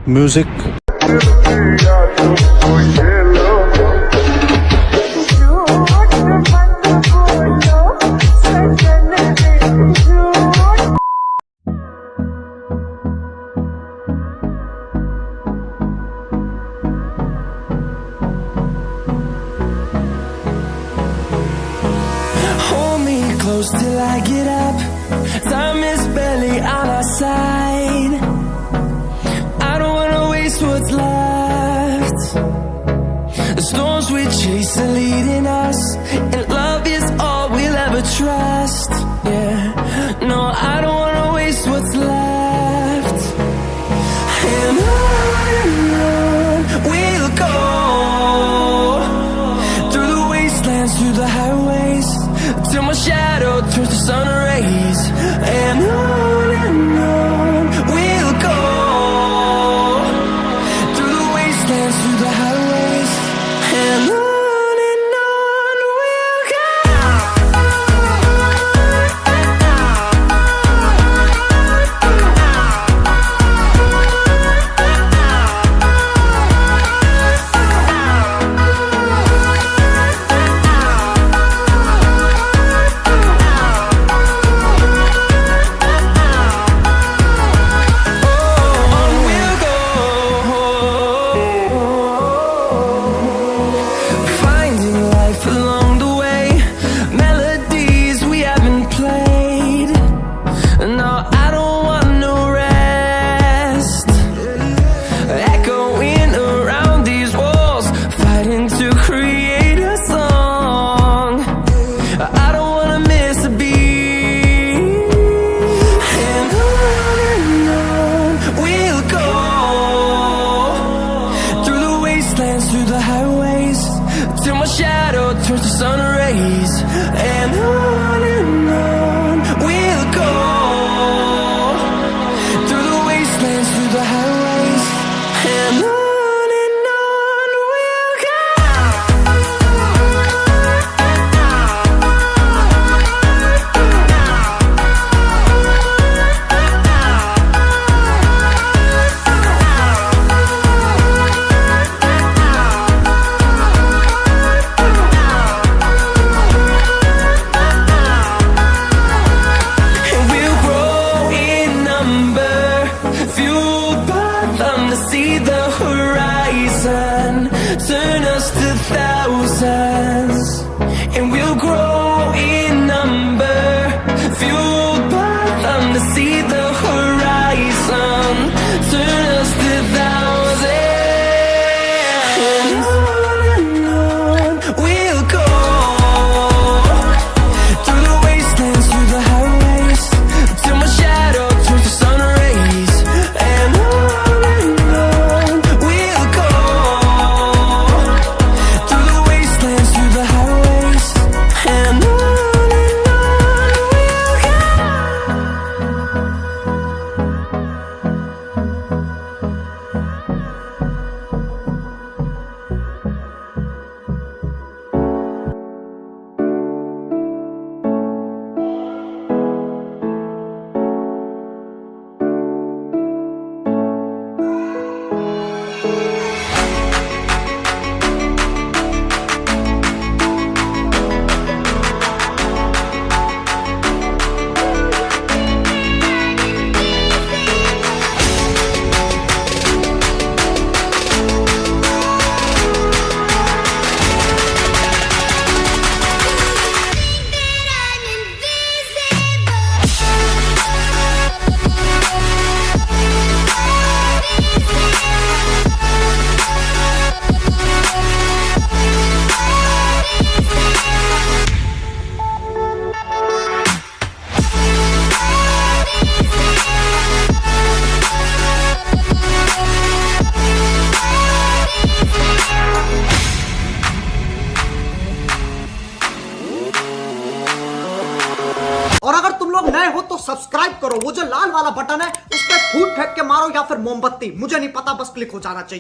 Music. Close till I get up. Time is barely on our side. I don't wanna waste what's left. The storms we chase are leading us, and love is all we'll ever trust. Yeah, no, I don't wanna waste what's left. And on we'll go, through the wastelands, through the highways, till my shadow turns to sun rays. And on we'll go, through the wastelands, through the highways. And on we'll go. Through the highways, till my shadow turns to sun rays. And on we'll go, through the wastelands, through the highways. And on we'll go. See the horizon, turn us to thousands, and we'll grow in number, fueled by them. To see the horizon, turn us to thousands, and on we'll go, through the wastelands, through the highways, till my shadow turns to sun rays. And और अगर तुम लोग नए हो तो subscribe करो, वो जो लाल वाला बटन है उस पर फूट फेंक के मारो या फिर मोमबत्ती, मुझे नहीं पता, बस क्लिक हो जाना चाहिए।